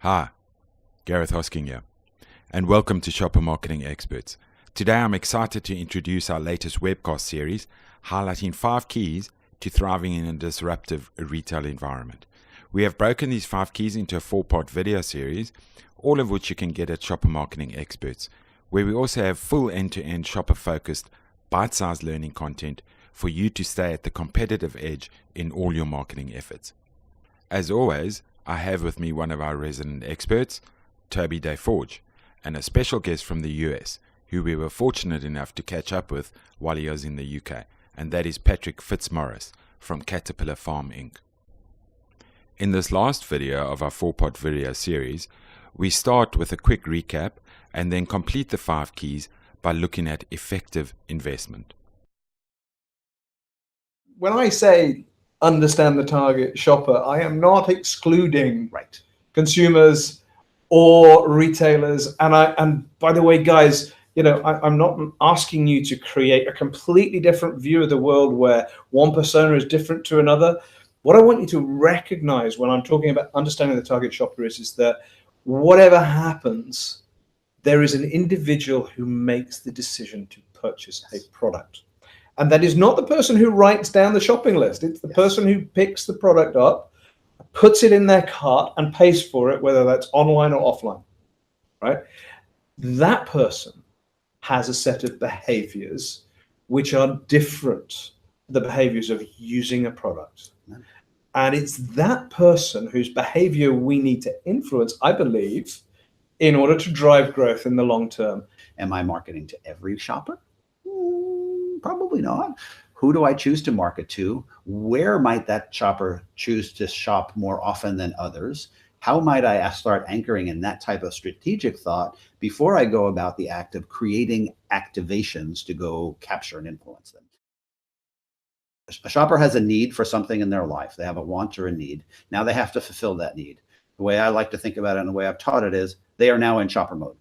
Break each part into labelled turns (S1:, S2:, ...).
S1: Hi, Gareth Hosking here, and welcome to Shopper Marketing Experts. Today I'm excited to introduce our latest webcast series highlighting 5 keys to thriving in a disruptive retail environment. We have broken these 5 keys into a 4-part video series, all of which you can get at Shopper Marketing Experts, where we also have full end-to-end shopper-focused, bite-sized learning content for you to stay at the competitive edge in all your marketing efforts. As always, I have with me one of our resident experts, Toby Desforges, and a special guest from the US, who we were fortunate enough to catch up with while he was in the UK, and that is Patrick Fitzmaurice from Caterpillar Farm Inc. In this last video of our 4-part video series, we start with a quick recap and then complete the 5 keys by looking at effective investment.
S2: When I say understand the target shopper, I am not excluding consumers or retailers. And by the way, guys, I'm not asking you to create a completely different view of the world where one persona is different to another. What I want you to recognize when I'm talking about understanding the target shopper is that whatever happens, there is an individual who makes the decision to purchase a product. And that is not the person who writes down the shopping list. It's the person who picks the product up, puts it in their cart, and pays for it, whether that's online or offline, right? That person has a set of behaviors which are different to the behaviors of using a product. And it's that person whose behavior we need to influence, I believe, in order to drive growth in the long term.
S3: Am I marketing to every shopper? Probably not. Who do I choose to market to? Where might that shopper choose to shop more often than others? How might I start anchoring in that type of strategic thought before I go about the act of creating activations to go capture and influence them? A shopper has a need for something in their life. They have a want or a need. Now they have to fulfill that need. The way I like to think about it and the way I've taught it is they are now in shopper mode.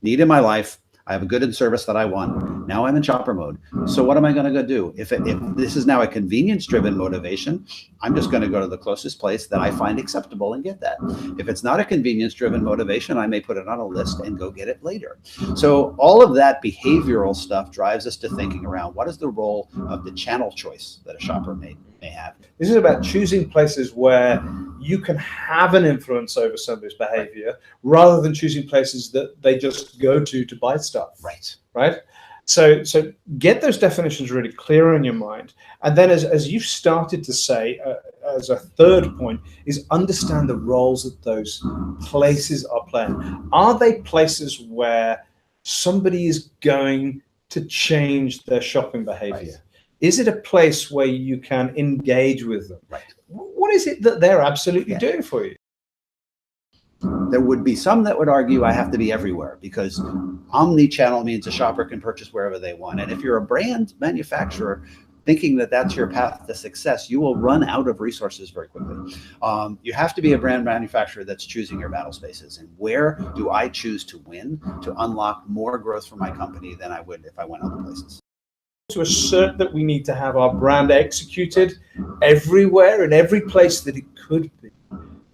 S3: Need in my life. I have a good and service that I want. Now I'm in shopper mode. So what am I going to go do? If this is now a convenience-driven motivation, I'm just going to go to the closest place that I find acceptable and get that. If it's not a convenience-driven motivation, I may put it on a list and go get it later. So all of that behavioral stuff drives us to thinking around what is the role of the channel choice that a shopper may have.
S2: This is about choosing places where you can have an influence over somebody's behavior rather than choosing places that they just go to buy stuff. Right? So get those definitions really clear in your mind. And then as you've started to say, as a third point, is understand the roles that those places are playing. Are they places where somebody is going to change their shopping behavior? Is it a place where you can engage with them? What is it that they're absolutely doing for you?
S3: There would be some that would argue I have to be everywhere because omni-channel means a shopper can purchase wherever they want. And if you're a brand manufacturer thinking that that's your path to success, you will run out of resources very quickly. You have to be a brand manufacturer that's choosing your battle spaces. And where do I choose to win to unlock more growth for my company than I would if I went other places?
S2: To assert that we need to have our brand executed everywhere in every place that it could be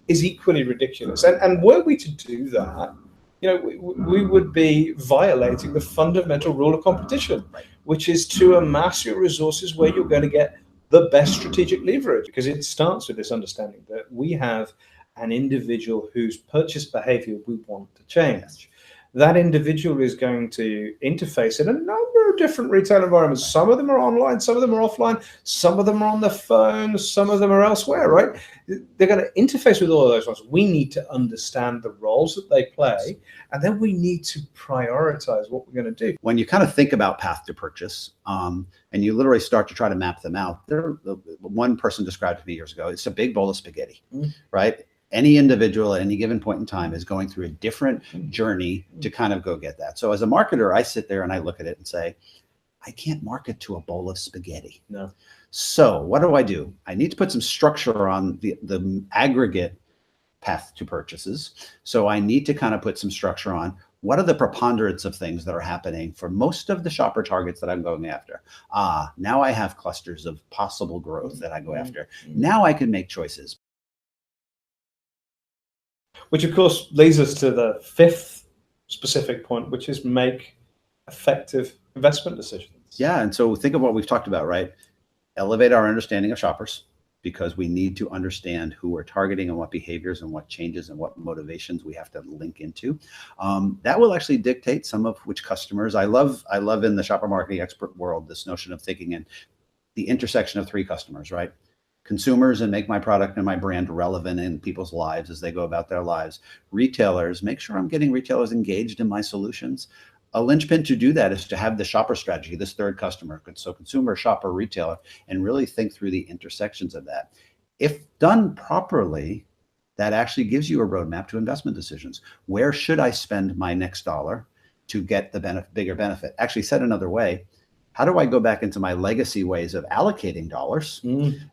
S2: is equally ridiculous. And were we to do that, we would be violating the fundamental rule of competition, which is to amass your resources where you're going to get the best strategic leverage, because it starts with this understanding that we have an individual whose purchase behavior we want to change. That individual is going to interface in a number of different retail environments. Some of them are online, some of them are offline, some of them are on the phone, some of them are elsewhere, right? They're going to interface with all of those ones. We need to understand the roles that they play, and then we need to prioritize what we're going to do.
S3: When you kind of think about path to purchase, and you literally start to try to map them out, one person described to me years ago, it's a big bowl of spaghetti, right? Any individual at any given point in time is going through a different journey to kind of go get that. So as a marketer, I sit there and I look at it and say, I can't market to a bowl of spaghetti.
S2: No.
S3: So what do? I need to put some structure on the aggregate path to purchases. So I need to kind of put some structure on what are the preponderance of things that are happening for most of the shopper targets that I'm going after. Now I have clusters of possible growth that I go after. Now I can make choices.
S2: Which of course leads us to the fifth specific point, which is make effective investment decisions.
S3: Yeah, and so think of what we've talked about, right? Elevate our understanding of shoppers, because we need to understand who we're targeting and what behaviors and what changes and what motivations we have to link into. That will actually dictate some of which customers. I love in the shopper marketing expert world this notion of thinking in the intersection of three customers, right? Consumers, and make my product and my brand relevant in people's lives as they go about their lives. Retailers, make sure I'm getting retailers engaged in my solutions. A linchpin to do that is to have the shopper strategy, this third customer. So consumer, shopper, retailer, and really think through the intersections of that. If done properly, that actually gives you a roadmap to investment decisions. Where should I spend my next dollar to get the bigger benefit? Actually, said another way, how do I go back into my legacy ways of allocating dollars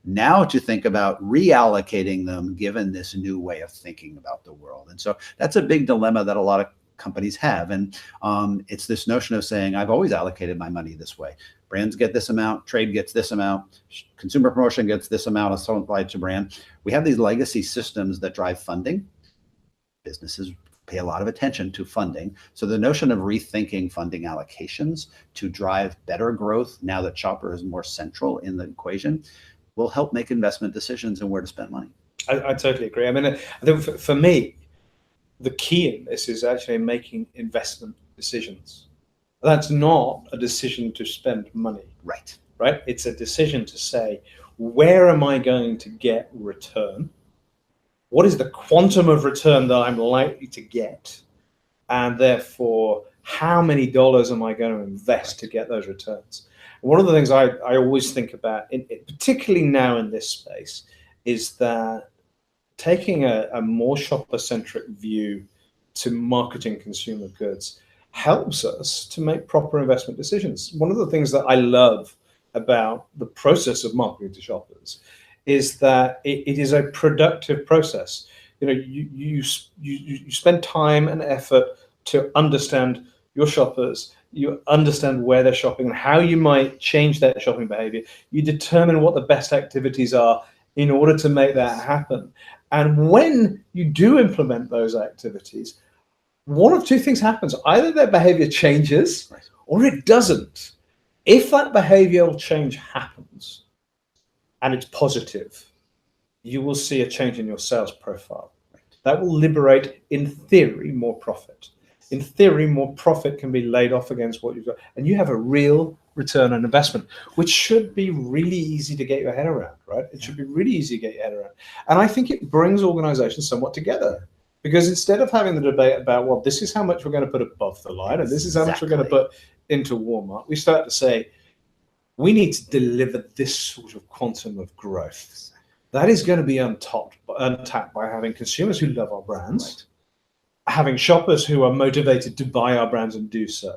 S3: now to think about reallocating them given this new way of thinking about the world? And so that's a big dilemma that a lot of companies have. And it's this notion of saying, I've always allocated my money this way. Brands get this amount, trade gets this amount, consumer promotion gets this amount, so applied to brand. We have these legacy systems that drive funding. Businesses pay a lot of attention to funding. So the notion of rethinking funding allocations to drive better growth now that shopper is more central in the equation will help make investment decisions and where to spend money.
S2: I totally agree. I mean, I think for me, the key in this is actually making investment decisions. That's not a decision to spend money.
S3: Right.
S2: Right? It's a decision to say, where am I going to get return? What is the quantum of return that I'm likely to get? And therefore, how many dollars am I going to invest to get those returns? One of the things I always think about, particularly now in this space, is that taking a more shopper-centric view to marketing consumer goods helps us to make proper investment decisions. One of the things that I love about the process of marketing to shoppers is that it is a productive process. You know, you spend time and effort to understand your shoppers. You understand where they're shopping and how you might change their shopping behavior. You determine what the best activities are in order to make that happen. And when you do implement those activities, one of two things happens. Either their behavior changes or it doesn't. If that behavioral change happens and it's positive, you will see a change in your sales profile. That will liberate, in theory, more profit. In theory, more profit can be laid off against what you've got. And you have a real return on investment, which should be really easy to get your head around, right? It should be really easy to get your head around. And I think it brings organizations somewhat together. Because instead of having the debate about, well, this is how much we're going to put above the line, and this is how much we're going to put into Walmart, we start to say, we need to deliver this sort of quantum of growth. That is going to be untapped by having consumers who love our brands, having shoppers who are motivated to buy our brands and do so,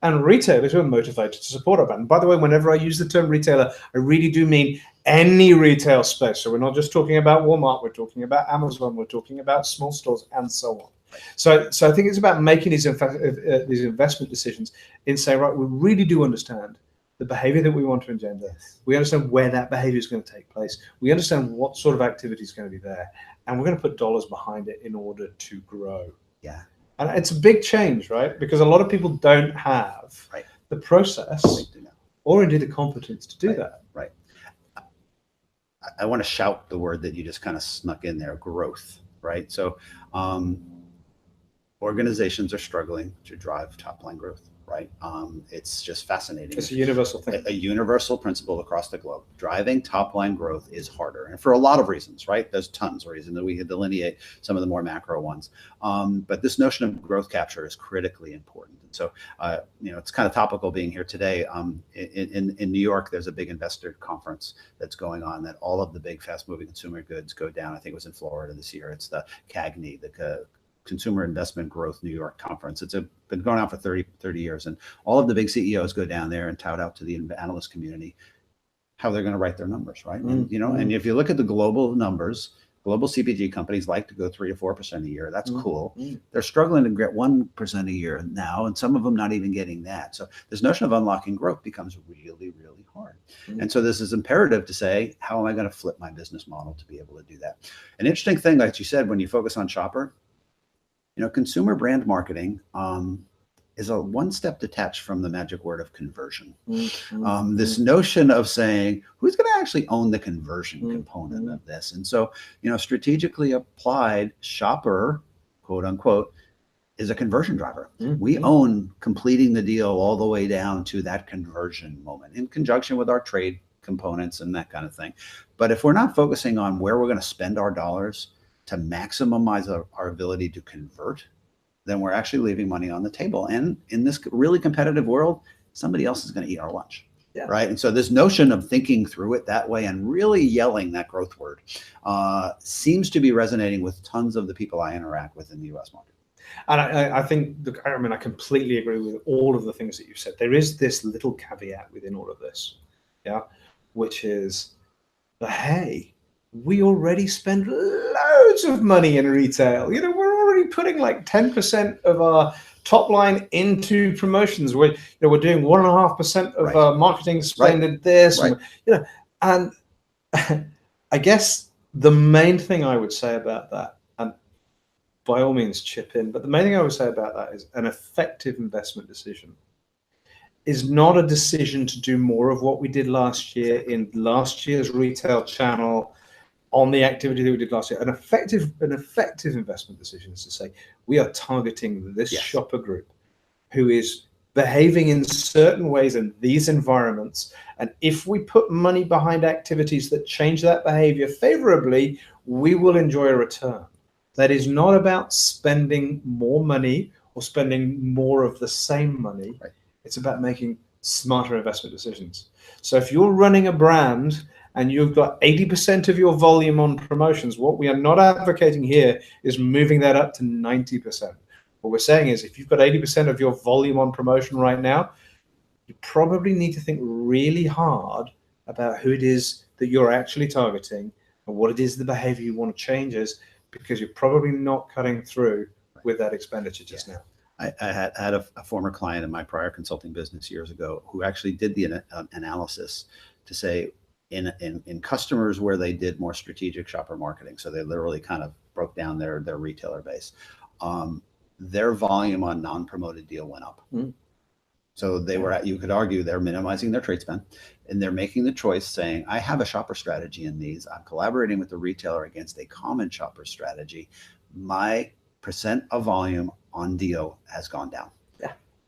S2: and retailers who are motivated to support our brand. And by the way, whenever I use the term retailer, I really do mean any retail space. So we're not just talking about Walmart, we're talking about Amazon, we're talking about small stores, and so on. So I think it's about making these investment decisions in saying, right, we really do understand the behavior that we want to engender. We understand where that behavior is going to take place. We understand what sort of activity is going to be there. And we're going to put dollars behind it in order to grow.
S3: Yeah.
S2: And it's a big change, right? Because a lot of people don't have the process or indeed the competence to do that.
S3: Right. I want to shout the word that you just kind of snuck in there, growth, right? So organizations are struggling to drive top line growth, right? It's just fascinating.
S2: It's a universal thing.
S3: A universal principle across the globe. Driving top line growth is harder, and for a lot of reasons, right? There's tons of reasons that we could delineate some of the more macro ones. But this notion of growth capture is critically important. And so, it's kind of topical being here today. In New York, there's a big investor conference that's going on that all of the big fast moving consumer goods go down. I think it was in Florida this year. It's the CAGNY, the Consumer Investment Growth New York Conference. It's been going on for 30 years. And all of the big CEOs go down there and tout out to the analyst community how they're going to write their numbers, right? And, and if you look at the global numbers, global CPG companies like to go 3 to 4% a year. That's cool. They're struggling to get 1% a year now, and some of them not even getting that. So this notion of unlocking growth becomes really, really hard. And so this is imperative to say, how am I going to flip my business model to be able to do that? An interesting thing, like you said, when you focus on shopper, Consumer brand marketing is a one step detached from the magic word of conversion. This notion of saying, who's going to actually own the conversion component of this? And so, strategically applied shopper, quote unquote, is a conversion driver. We own completing the deal all the way down to that conversion moment in conjunction with our trade components and that kind of thing. But if we're not focusing on where we're going to spend our dollars to maximize our ability to convert, then we're actually leaving money on the table. And in this really competitive world, somebody else is going to eat our lunch. Yeah. Right. And so this notion of thinking through it that way and really yelling that growth word seems to be resonating with tons of the people I interact with in the US market.
S2: And I think, I completely agree with all of the things that you said. There is this little caveat within all of this, which is, hey, we already spend loads of money in retail. We're already putting like 10% of our top line into promotions. We're doing 1.5% of our marketing spend in this. And I guess the main thing I would say about that, and by all means chip in, but the main thing I would say about that is an effective investment decision is not a decision to do more of what we did last year in last year's retail channel on the activity that we did last year. An effective investment decision is to say, we are targeting this shopper group who is behaving in certain ways in these environments. And if we put money behind activities that change that behavior favorably, we will enjoy a return. That is not about spending more money or spending more of the same money. It's about making smarter investment decisions. So if you're running a brand and you've got 80% of your volume on promotions, what we are not advocating here is moving that up to 90%. What we're saying is, if you've got 80% of your volume on promotion right now, you probably need to think really hard about who it is that you're actually targeting and what it is the behavior you want to change is, because you're probably not cutting through with that expenditure just now.
S3: I had a former client in my prior consulting business years ago who actually did the analysis to say, in customers where they did more strategic shopper marketing, so they literally kind of broke down their retailer base, their volume on non-promoted deal went up. So they were you could argue they're minimizing their trade spend, and they're making the choice saying, I have a shopper strategy in these. I'm collaborating with the retailer against a common shopper strategy. My percent of volume on deal has gone down.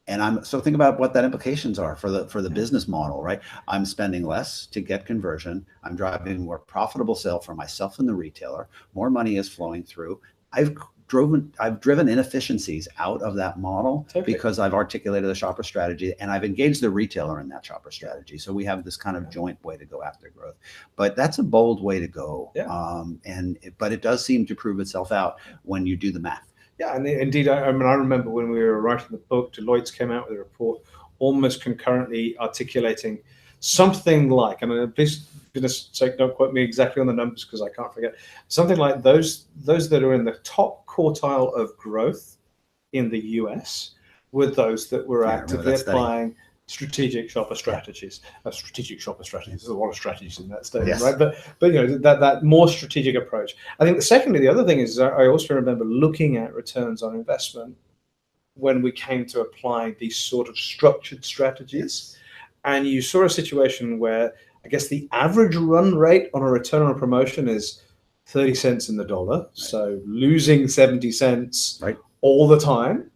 S3: And so think about what that implications are for the business model, right? I'm spending less to get conversion. I'm driving more profitable sale for myself and the retailer. More money is flowing through. I've driven inefficiencies out of that model because I've articulated a shopper strategy and I've engaged the retailer in that shopper strategy. So we have this kind of joint way to go after growth. But that's a bold way to go. But it does seem to prove itself out when you do the math.
S2: Yeah, and indeed, I remember when we were writing the book, Deloitte's came out with a report almost concurrently articulating something like, and please, for goodness sake, don't quote me exactly on the numbers because I can't forget, something like those that are in the top quartile of growth in the US were those that were actively applying strategic shopper strategies. Strategic shopper strategies. There's a lot of strategies in that statement, right? But that more strategic approach. I think secondly, the other thing is I also remember looking at returns on investment when we came to apply these sort of structured strategies, and you saw a situation where I guess the average run rate on a return on a promotion is 30 cents in the dollar, so losing 70 cents all the time.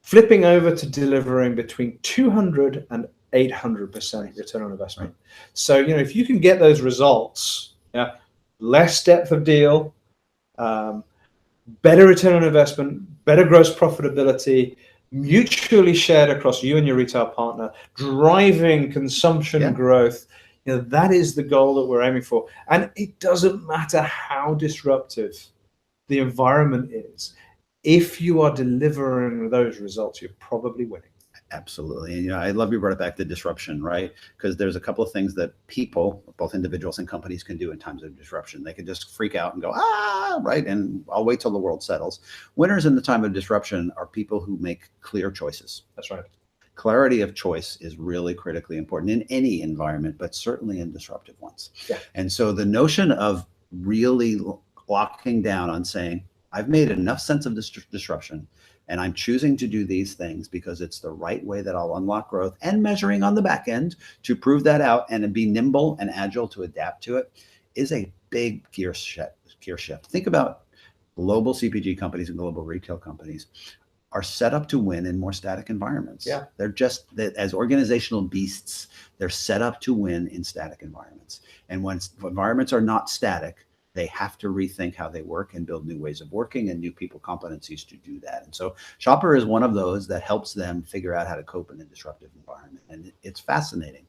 S2: Flipping over to delivering between 200 and 800% return on investment. So, if you can get those results, less depth of deal, better return on investment, better gross profitability, mutually shared across you and your retail partner, driving consumption growth, that is the goal that we're aiming for. And it doesn't matter how disruptive the environment is. If you are delivering those results, you're probably winning.
S3: Absolutely. And I love you brought it back to disruption, right? Because there's a couple of things that people, both individuals and companies, can do in times of disruption. They can just freak out and go, right? And I'll wait till the world settles. Winners in the time of disruption are people who make clear choices.
S2: That's right.
S3: Clarity of choice is really critically important in any environment, but certainly in disruptive ones. And so the notion of really locking down on saying, I've made enough sense of this disruption, and I'm choosing to do these things because it's the right way that I'll unlock growth, and measuring on the back end to prove that out and be nimble and agile to adapt to it is a big gear shift. Think about global CPG companies and global retail companies are set up to win in more static environments.
S2: Yeah.
S3: They're just, as organizational beasts, they're set up to win in static environments. And when environments are not static, they have to rethink how they work and build new ways of working and new people competencies to do that. And so Shopper is one of those that helps them figure out how to cope in a disruptive environment. And it's fascinating.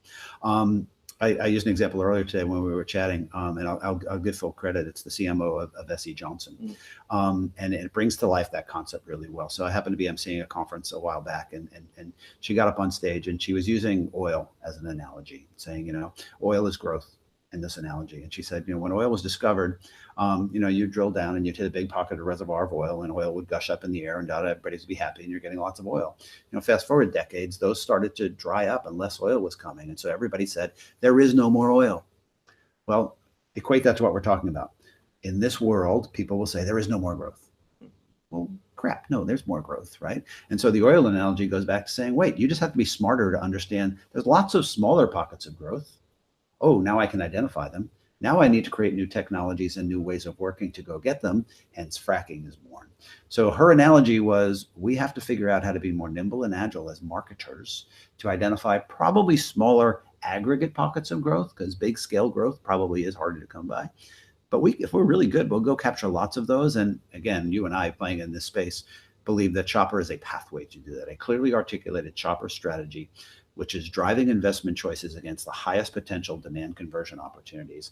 S3: I used an example earlier today when we were chatting, and I'll give full credit. It's the CMO of SE Johnson, and it brings to life that concept really well. So I happened to be emceeing a conference a while back, and she got up on stage and she was using oil as an analogy, saying, oil is growth in this analogy. And she said, when oil was discovered, you drill down and you'd hit a big pocket of reservoir of oil, and oil would gush up in the air, and everybody's be happy, and you're getting lots of oil. Fast forward decades, those started to dry up and less oil was coming. And so everybody said, there is no more oil. Well, equate that to what we're talking about. In this world, people will say there is no more growth. Well, crap, no, there's more growth, right? And so the oil analogy goes back to saying, wait, you just have to be smarter to understand there's lots of smaller pockets of growth. Oh, now I can identify them. Now I need to create new technologies and new ways of working to go get them, hence fracking is born. So her analogy was, we have to figure out how to be more nimble and agile as marketers to identify probably smaller aggregate pockets of growth, because big scale growth probably is harder to come by. But if we're really good, we'll go capture lots of those. And again, you and I playing in this space believe that Shopper is a pathway to do that, a clearly articulated Shopper strategy, which is driving investment choices against the highest potential demand conversion opportunities.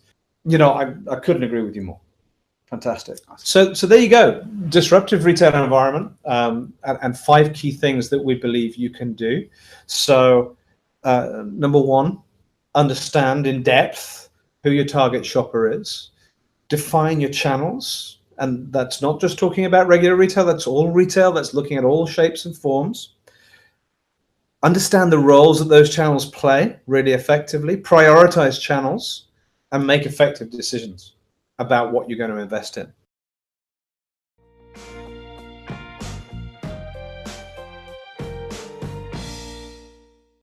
S2: I couldn't agree with you more. Fantastic. Awesome. So there you go. Disruptive retail environment, and 5 key things that we believe you can do. So number 1, understand in depth who your target shopper is. Define your channels. And that's not just talking about regular retail. That's all retail. That's looking at all shapes and forms. Understand the roles that those channels play really effectively. Prioritize channels and make effective decisions about what you're going to invest in.